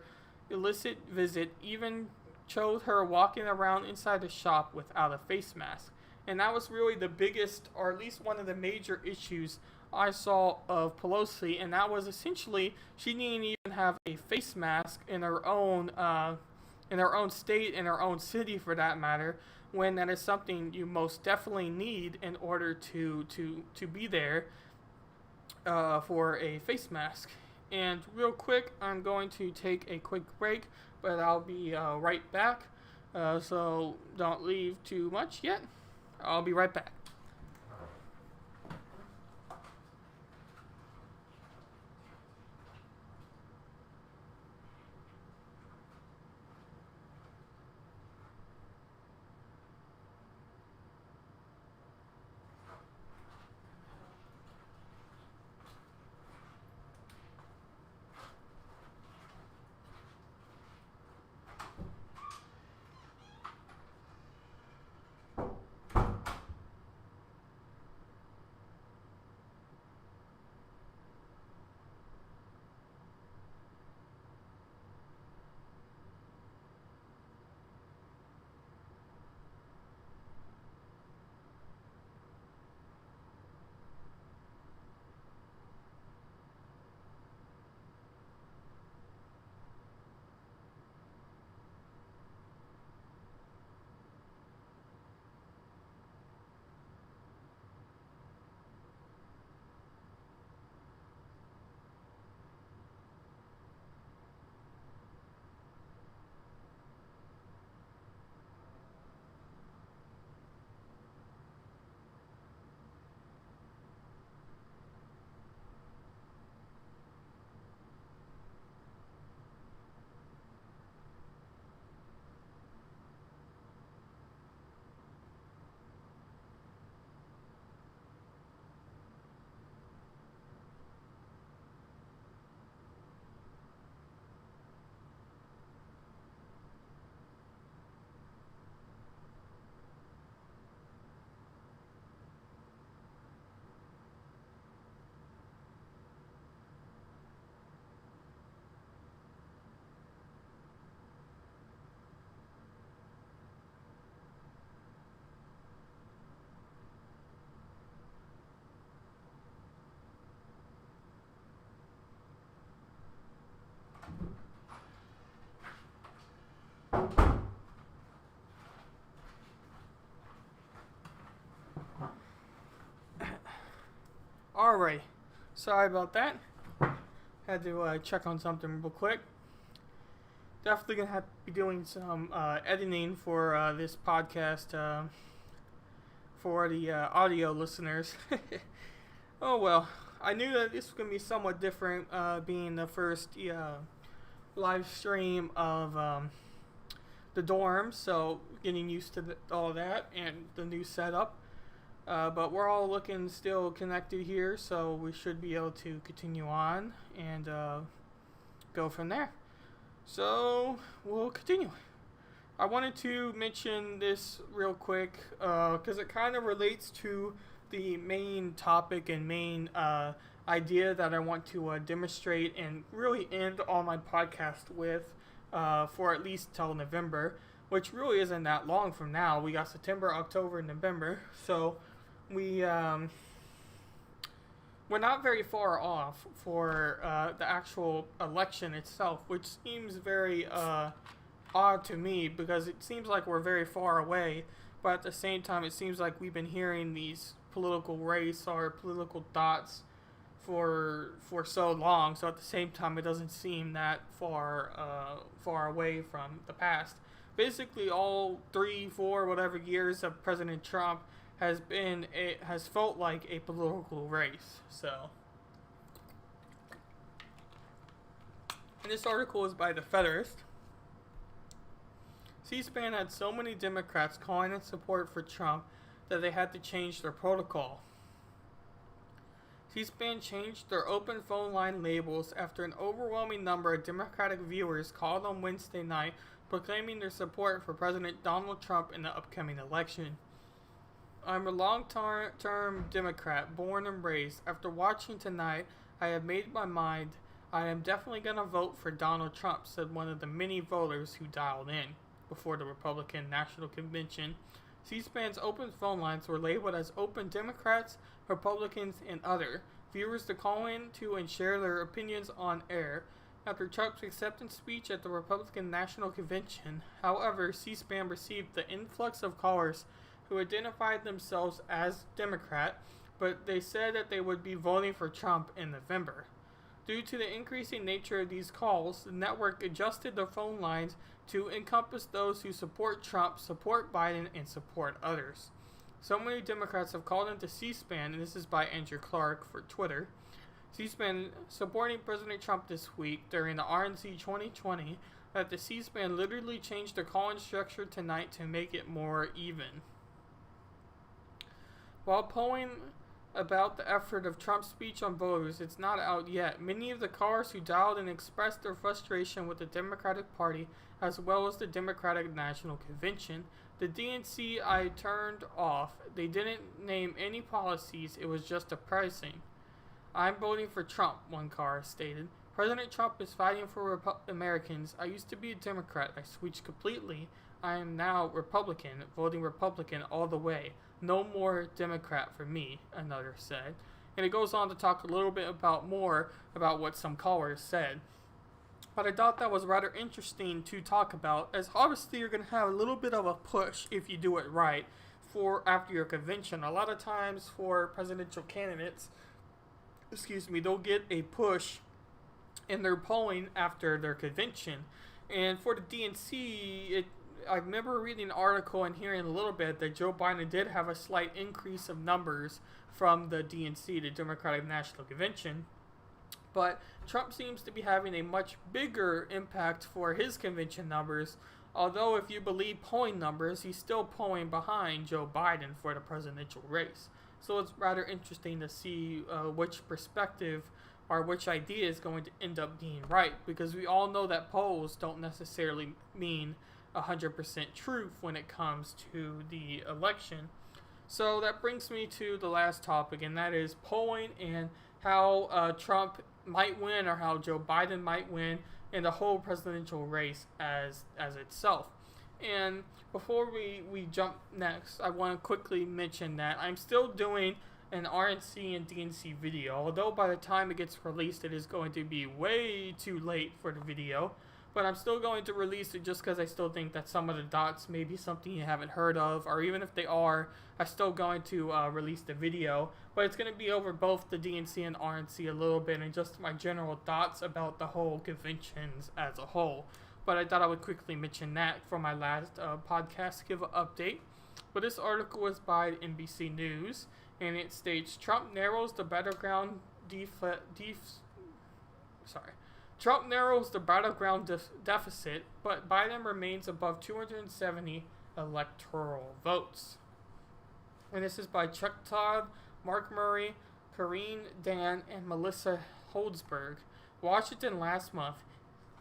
illicit visit even showed her walking around inside the shop without a face mask. And that was really the biggest, or at least one of the major issues I saw of Pelosi, and that was essentially she didn't even have a face mask in her own state, in her own city for that matter, when that is something you most definitely need in order to be there for a face mask. And real quick, I'm going to take a quick break, but I'll be right back, so don't leave too much yet. I'll be right back. Alright, sorry about that. Had to check on something real quick. Definitely gonna have to be doing some editing for this podcast for the audio listeners. Oh well, I knew that this was gonna be somewhat different, being the first live stream of the dorm, so getting used to all that and the new setup. But we're all looking still connected here, so we should be able to continue on and go from there. So we'll continue. I wanted to mention this real quick because it kind of relates to the main topic and main idea that I want to demonstrate and really end all my podcast with for at least till November, which really isn't that long from now. We got September, October, November, so we're not very far off for the actual election itself, which seems very odd to me because it seems like we're very far away, but at the same time it seems like we've been hearing these political race or political thoughts for so long, so at the same time it doesn't seem that far away from the past. Basically all 3-4 whatever years of President Trump has felt like a political race. So, and this article is by The Federalist. C-SPAN had so many Democrats calling in support for Trump that they had to change their protocol. C-SPAN changed their open phone line labels after an overwhelming number of Democratic viewers called on Wednesday night proclaiming their support for President Donald Trump in the upcoming election. I'm a long-term Democrat, born and raised. After watching tonight, I have made my mind. I am definitely going to vote for Donald Trump, said one of the many voters who dialed in before the Republican National Convention. C-SPAN's open phone lines were labeled as open Democrats, Republicans, and other. Viewers to call in to and share their opinions on air. After Trump's acceptance speech at the Republican National Convention, however, C-SPAN received the influx of callers who identified themselves as Democrat, but they said that they would be voting for Trump in November. Due to the increasing nature of these calls, the network adjusted their phone lines to encompass those who support Trump, support Biden, and support others. So many Democrats have called into C-SPAN, and this is by Andrew Clark for Twitter. C-SPAN supporting President Trump this week during the RNC 2020 that the C-SPAN literally changed their call-in structure tonight to make it more even. While polling about the effort of Trump's speech on voters, it's not out yet. Many of the callers who dialed in expressed their frustration with the Democratic Party as well as the Democratic National Convention. The DNC I turned off. They didn't name any policies, it was just a pricing. I'm voting for Trump, one caller stated. President Trump is fighting for Americans. I used to be a Democrat. I switched completely. I am now Republican, voting Republican all the way. No more Democrat for me, another said. And it goes on to talk a little bit more about what some callers said. But I thought that was rather interesting to talk about, as obviously you're going to have a little bit of a push if you do it right for after your convention. A lot of times for presidential candidates, they'll get a push in their polling after their convention. And for the DNC, I remember reading an article and hearing a little bit that Joe Biden did have a slight increase of numbers from the DNC, the Democratic National Convention. But Trump seems to be having a much bigger impact for his convention numbers, although if you believe polling numbers, he's still polling behind Joe Biden for the presidential race. So it's rather interesting to see which perspective or which idea is going to end up being right, because we all know that polls don't necessarily mean 100% truth when it comes to the election. So that brings me to the last topic, and that is polling and how Trump might win or how Joe Biden might win in the whole presidential race as itself. And before we jump next, I want to quickly mention that I'm still doing an RNC and DNC video, although by the time it gets released it is going to be way too late for the video. but I'm still going to release it just because I still think that some of the dots may be something you haven't heard of, or even if they are, I'm still going to release the video. But it's going to be over both the DNC and RNC a little bit, and just my general thoughts about the whole conventions as a whole. But I thought I would quickly mention that for my last podcast, give an update. But this article is by NBC News, and it states Trump narrows the battleground deficit, but Biden remains above 270 electoral votes. And this is by Chuck Todd, Mark Murray, Karine Dan, and Melissa Holdsberg. Washington last month.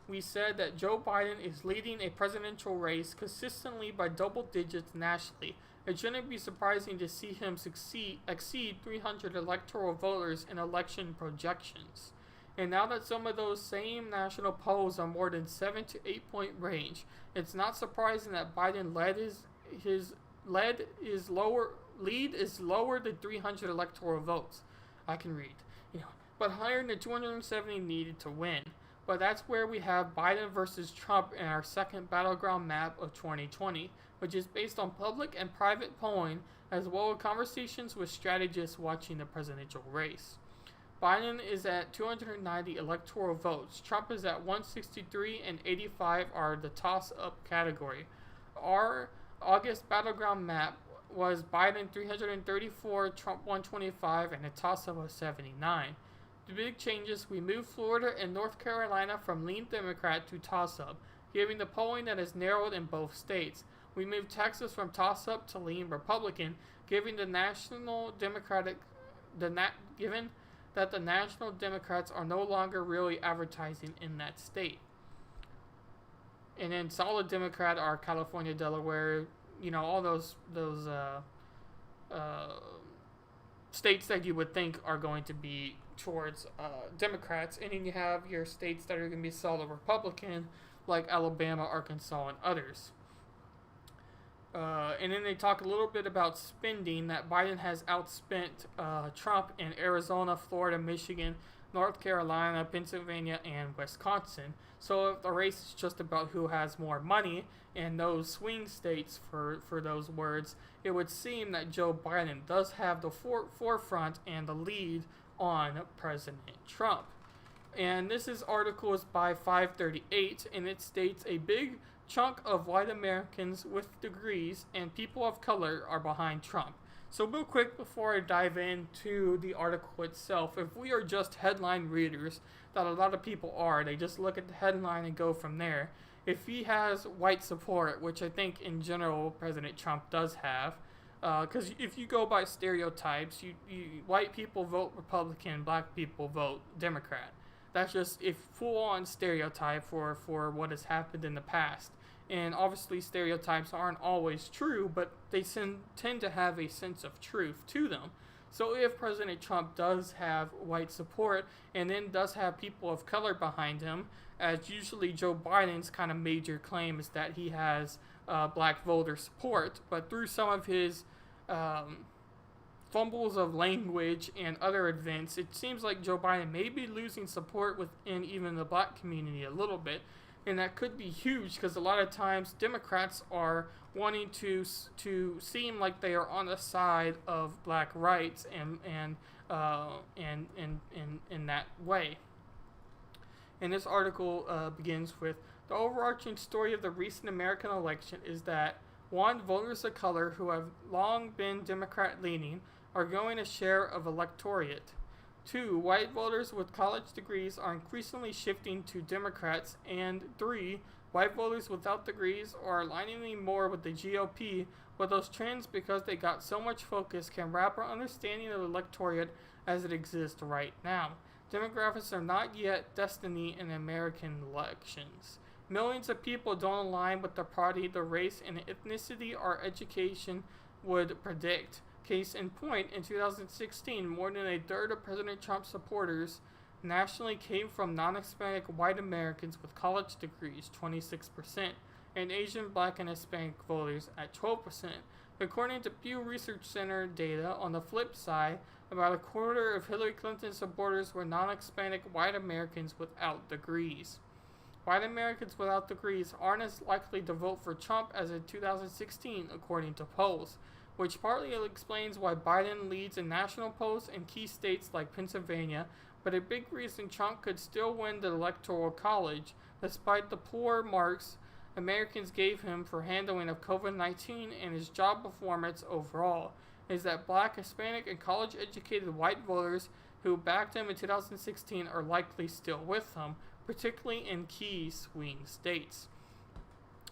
We said that Joe Biden is leading a presidential race consistently by double digits nationally. It shouldn't be surprising to see him exceed 300 electoral voters in election projections. And now that some of those same national polls are more than 7 to 8 point range, it's not surprising that Biden lead is lower than 300 electoral votes. I can read, but higher than 270 needed to win. But that's where we have Biden versus Trump in our second battleground map of 2020, which is based on public and private polling, as well as conversations with strategists watching the presidential race. Biden is at 290 electoral votes. Trump is at 163, and 85 are the toss-up category. Our August battleground map was Biden 334, Trump 125, and a toss-up of 79. The big changes, we moved Florida and North Carolina from lean Democrat to toss-up, giving the polling that is narrowed in both states. We moved Texas from toss-up to lean Republican, given that the National Democrats are no longer really advertising in that state. And then solid Democrat are California, Delaware, all those states that you would think are going to be towards Democrats, and then you have your states that are going to be solid Republican, like Alabama, Arkansas, and others. And then they talk a little bit about spending, that Biden has outspent Trump in Arizona, Florida, Michigan, North Carolina, Pennsylvania, and Wisconsin. So if the race is just about who has more money in those swing states, for those words, it would seem that Joe Biden does have the forefront and the lead on President Trump. And this article is by 538, and it states a big chunk of white Americans with degrees and people of color are behind Trump. So real quick before I dive into the article itself, if we are just headline readers, that a lot of people are, they just look at the headline and go from there. If he has white support, which I think in general President Trump does have, because if you go by stereotypes, white people vote Republican, black people vote Democrat. That's just a full-on stereotype for what has happened in the past. And obviously stereotypes aren't always true, but they tend to have a sense of truth to them. So if President Trump does have white support and then does have people of color behind him, as usually Joe Biden's kind of major claim is that he has black voter support, but through some of his fumbles of language and other events, it seems like Joe Biden may be losing support within even the black community a little bit. And that could be huge because a lot of times Democrats are wanting to seem like they are on the side of black rights and in that way. And this article begins with, the overarching story of the recent American election is that 1. Voters of color who have long been Democrat-leaning are going a share of electorate. 2. White voters with college degrees are increasingly shifting to Democrats. And 3. White voters without degrees are aligning more with the GOP, but those trends, because they got so much focus, can wrap our understanding of the electorate as it exists right now. Demographics are not yet destiny in American elections. Millions of people don't align with the party, the race, and ethnicity our education would predict. Case in point, in 2016, more than a third of President Trump's supporters nationally came from non-Hispanic white Americans with college degrees, 26%, and Asian, Black, and Hispanic voters at 12%. According to Pew Research Center data, on the flip side, about a quarter of Hillary Clinton's supporters were non-Hispanic white Americans without degrees. white Americans without degrees aren't as likely to vote for Trump as in 2016, according to polls, which partly explains why Biden leads in national polls in key states like Pennsylvania, but a big reason Trump could still win the Electoral College, despite the poor marks Americans gave him for handling of COVID-19 and his job performance overall, is that black, Hispanic, and college-educated white voters who backed him in 2016 are likely still with him, particularly in key swing states.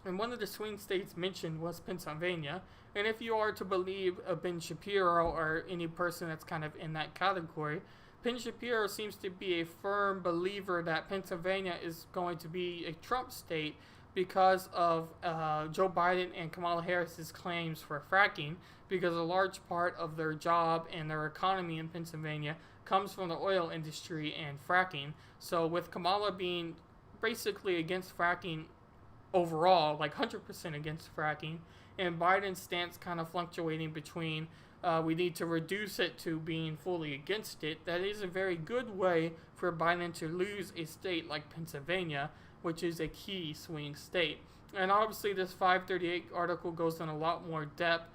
And one of the swing states mentioned was Pennsylvania, and if you are to believe Ben Shapiro or any person that's kind of in that category, Ben Shapiro seems to be a firm believer that Pennsylvania is going to be a Trump state because of Joe Biden and Kamala Harris's claims for fracking, because a large part of their job and their economy in Pennsylvania comes from the oil industry and fracking. So with Kamala being basically against fracking overall, like 100% against fracking, and Biden's stance kind of fluctuating between we need to reduce it to being fully against it, that is a very good way for Biden to lose a state like Pennsylvania, which is a key swing state. And obviously this 538 article goes in a lot more depth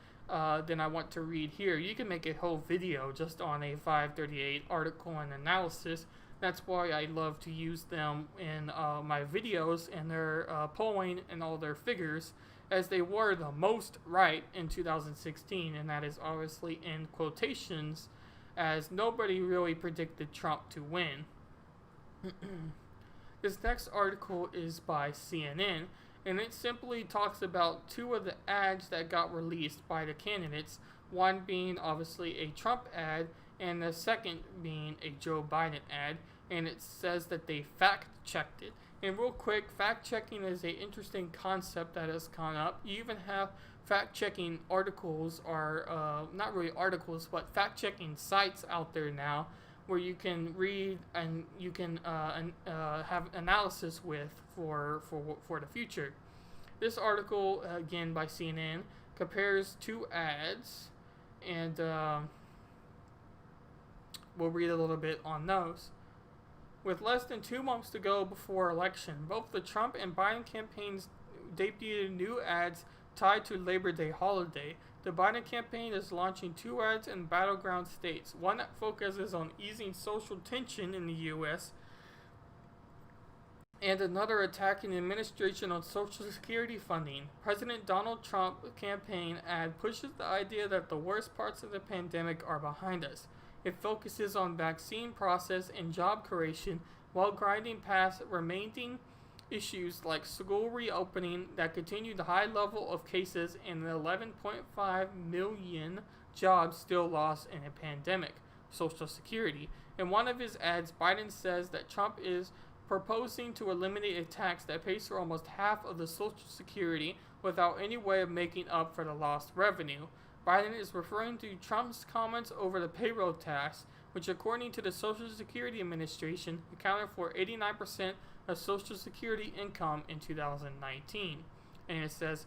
than I want to read here. You can make a whole video just on a 538 article and analysis. That's why I love to use them in my videos and their polling and all their figures, as they were the most right in 2016, and that is obviously in quotations, as nobody really predicted Trump to win. This next article is by CNN, and it simply talks about two of the ads that got released by the candidates, one being obviously a Trump ad, and the second being a Joe Biden ad, and it says that they fact-checked it. And real quick, fact-checking is an interesting concept that has come up. You even have fact-checking articles, or not really articles, but fact-checking sites out there now, where you can read and you can have analysis with for the future. This article, again by CNN, compares two ads, and we'll read a little bit on those. With less than 2 months to go before election, both the Trump and Biden campaigns debuted new ads tied to Labor Day holiday. The Biden campaign is launching two ads in battleground states, one that focuses on easing social tension in the U.S., and another attacking the administration on Social Security funding. President Donald Trump campaign ad pushes the idea that the worst parts of the pandemic are behind us. It focuses on vaccine process and job creation while grinding past remaining issues like school reopening that continue the high level of cases and the 11.5 million jobs still lost in a pandemic, Social Security. In one of his ads, Biden says that Trump is proposing to eliminate a tax that pays for almost half of the Social Security without any way of making up for the lost revenue. Biden is referring to Trump's comments over the payroll tax, which according to the Social Security Administration accounted for 89% of Social Security income in 2019. And it says,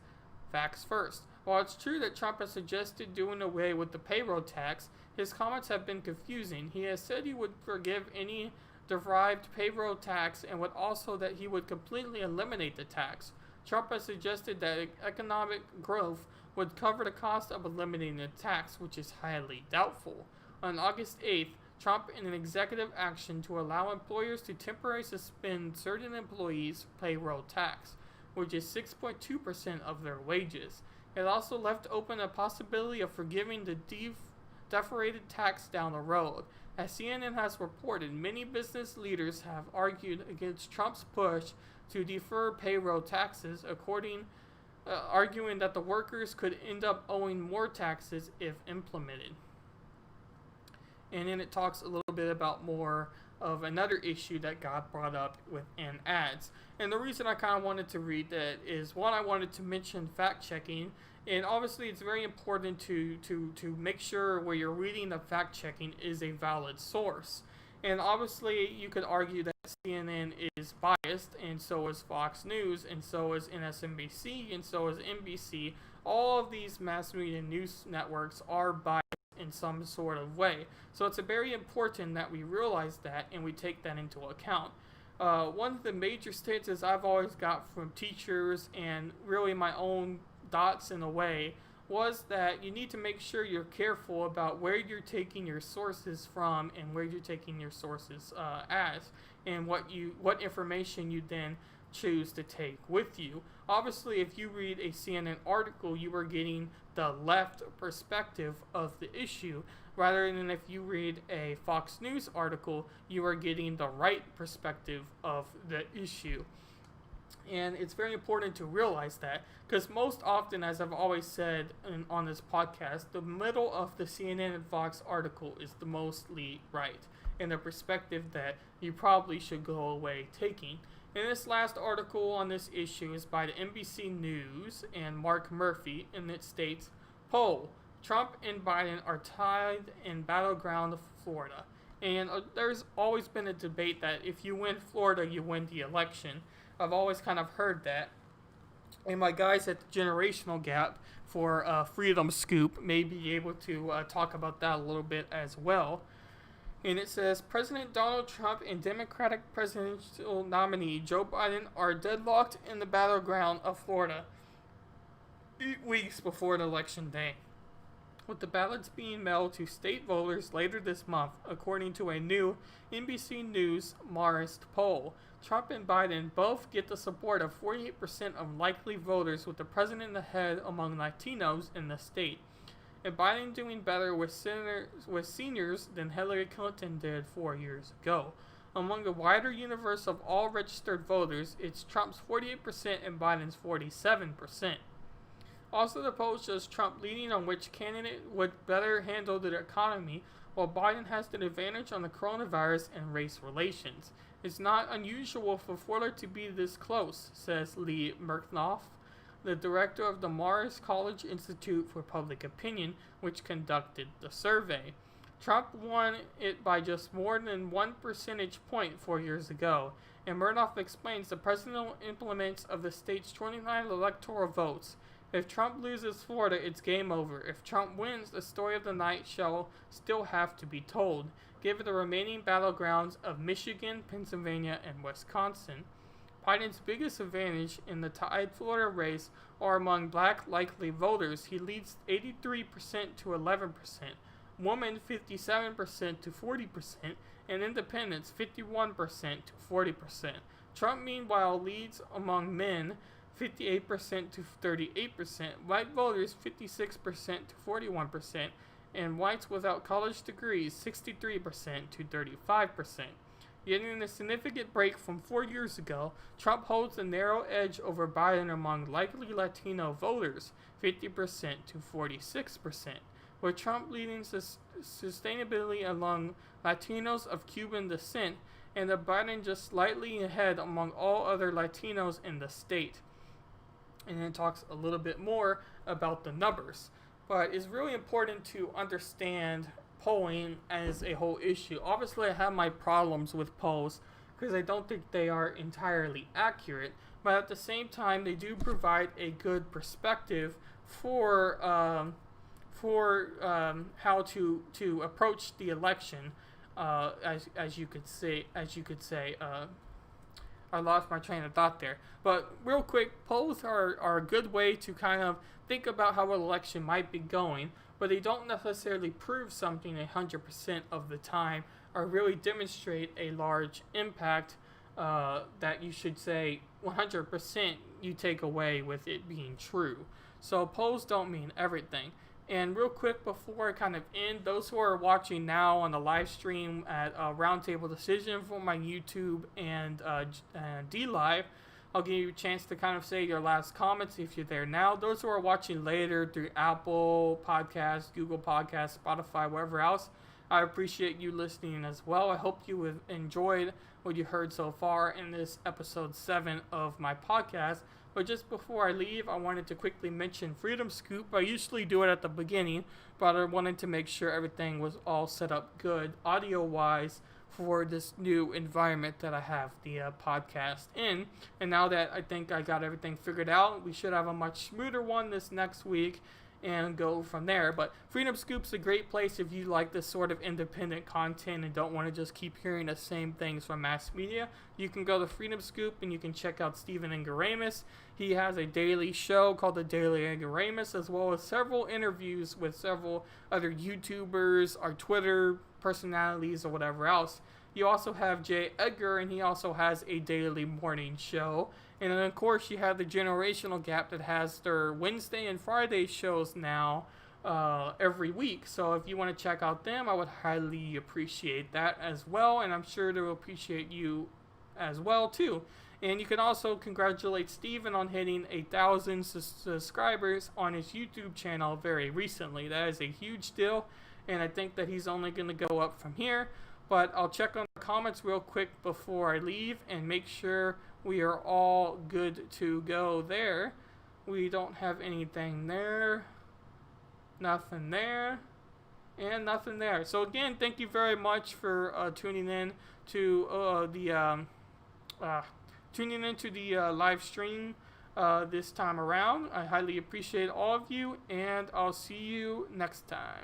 facts first. While it's true that Trump has suggested doing away with the payroll tax, his comments have been confusing. He has said he would forgive any derived payroll tax and would also that he would completely eliminate the tax. Trump has suggested that economic growth would cover the cost of eliminating the tax, which is highly doubtful. On August 8th, Trump, in an executive action to allow employers to temporarily suspend certain employees' payroll tax, which is 6.2% of their wages. It also left open a possibility of forgiving the deferred tax down the road. As CNN has reported, many business leaders have argued against Trump's push to defer payroll taxes, arguing that the workers could end up owing more taxes if implemented. And then it talks a little bit about more of another issue that got brought up within ads. And the reason I kind of wanted to read that is, one, I wanted to mention fact-checking. And obviously it's very important to make sure where you're reading the fact-checking is a valid source. And obviously you could argue that CNN is biased, and so is Fox News, and so is MSNBC, and so is NBC. All of these mass media news networks are biased in some sort of way. So it's very important that we realize that and we take that into account. one of the major stances I've always got from teachers and really my own thoughts in a way was that you need to make sure you're careful about where you're taking your sources from and where you're taking your sources as, and what information you then choose to take with you. Obviously, if you read a CNN article, you are getting the left perspective of the issue, rather than if you read a Fox News article, you are getting the right perspective of the issue. And it's very important to realize that, because most often, as I've always said on this podcast, the middle of the CNN and Fox article is the mostly right, and the perspective that you probably should go away taking. And this last article on this issue is by the NBC News and Mark Murphy, and it states, poll, Trump and Biden are tied in battleground of Florida. And there's always been a debate that if you win Florida, you win the election. I've always kind of heard that. And my guys at the Generational Gap for Freedom Scoop may be able to talk about that a little bit as well. And it says, President Donald Trump and Democratic presidential nominee Joe Biden are deadlocked in the battleground of Florida 8 weeks before the election day, with the ballots being mailed to state voters later this month, according to a new NBC News Marist poll. Trump and Biden both get the support of 48% of likely voters, with the president ahead among Latinos in the state, and Biden doing better with seniors than Hillary Clinton did 4 years ago. Among the wider universe of all registered voters, it's Trump's 48% and Biden's 47%. Also, the poll shows Trump leading on which candidate would better handle the economy, while Biden has the advantage on the coronavirus and race relations. It's not unusual for Florida to be this close, says Lee Berckenhoff, the director of the Marist College Institute for Public Opinion, which conducted the survey. Trump won it by just more than 1 percentage point 4 years ago, and Murdoch explains the presidential implements of the state's 29 electoral votes. If Trump loses Florida, it's game over. If Trump wins, the story of the night shall still have to be told, given the remaining battlegrounds of Michigan, Pennsylvania, and Wisconsin. Biden's biggest advantage in the tied Florida race are among black likely voters. He leads 83% to 11%, women 57% to 40%, and independents 51% to 40%. Trump, meanwhile, leads among men 58% to 38%, white voters 56% to 41%, and whites without college degrees 63% to 35%. Yet in a significant break from 4 years ago, Trump holds a narrow edge over Biden among likely Latino voters, 50% to 46%, with Trump leading sustainability among Latinos of Cuban descent, and Biden just slightly ahead among all other Latinos in the state. And then talks a little bit more about the numbers. But it's really important to understand polling as a whole issue. Obviously, I have my problems with polls because I don't think they are entirely accurate, but at the same time, they do provide a good perspective for how to approach the election. As you could say. I lost my train of thought there. But real quick, polls are a good way to kind of think about how an election might be going, but they don't necessarily prove something 100% of the time or really demonstrate a large impact that you should say 100% you take away with it being true. So polls don't mean everything. And real quick before I kind of end, those who are watching now on the live stream at Roundtable Decision for my YouTube and DLive, I'll give you a chance to kind of say your last comments if you're there now. Those who are watching later through Apple Podcasts, Google Podcasts, Spotify, wherever else, I appreciate you listening as well. I hope you have enjoyed what you heard so far in this episode 7 of my podcast. But just before I leave, I wanted to quickly mention Freedom Scoop. I usually do it at the beginning, but I wanted to make sure everything was all set up good, audio-wise, for this new environment that I have the podcast in. And now that I think I got everything figured out, we should have a much smoother one this next week. and go from there. But Freedom Scoop's a great place if you like this sort of independent content and don't want to just keep hearing the same things from mass media. You can go to Freedom Scoop and you can check out Stephen Ingaramus. He has a daily show called The Daily Ingaramus, as well as several interviews with several other YouTubers or Twitter personalities or whatever else. You also have Jay Edgar, and he also has a daily morning show. And then, of course, you have the Generational Gap that has their Wednesday and Friday shows now every week. So if you want to check out them, I would highly appreciate that as well. And I'm sure they will appreciate you as well, too. And you can also congratulate Steven on hitting 1,000 subscribers on his YouTube channel very recently. That is a huge deal, and I think that he's only going to go up from here. But I'll check on the comments real quick before I leave and make sure we are all good to go there. We don't have anything there, nothing there, and nothing there. So again, thank you very much for tuning in to the live stream this time around. I highly appreciate all of you, and I'll see you next time.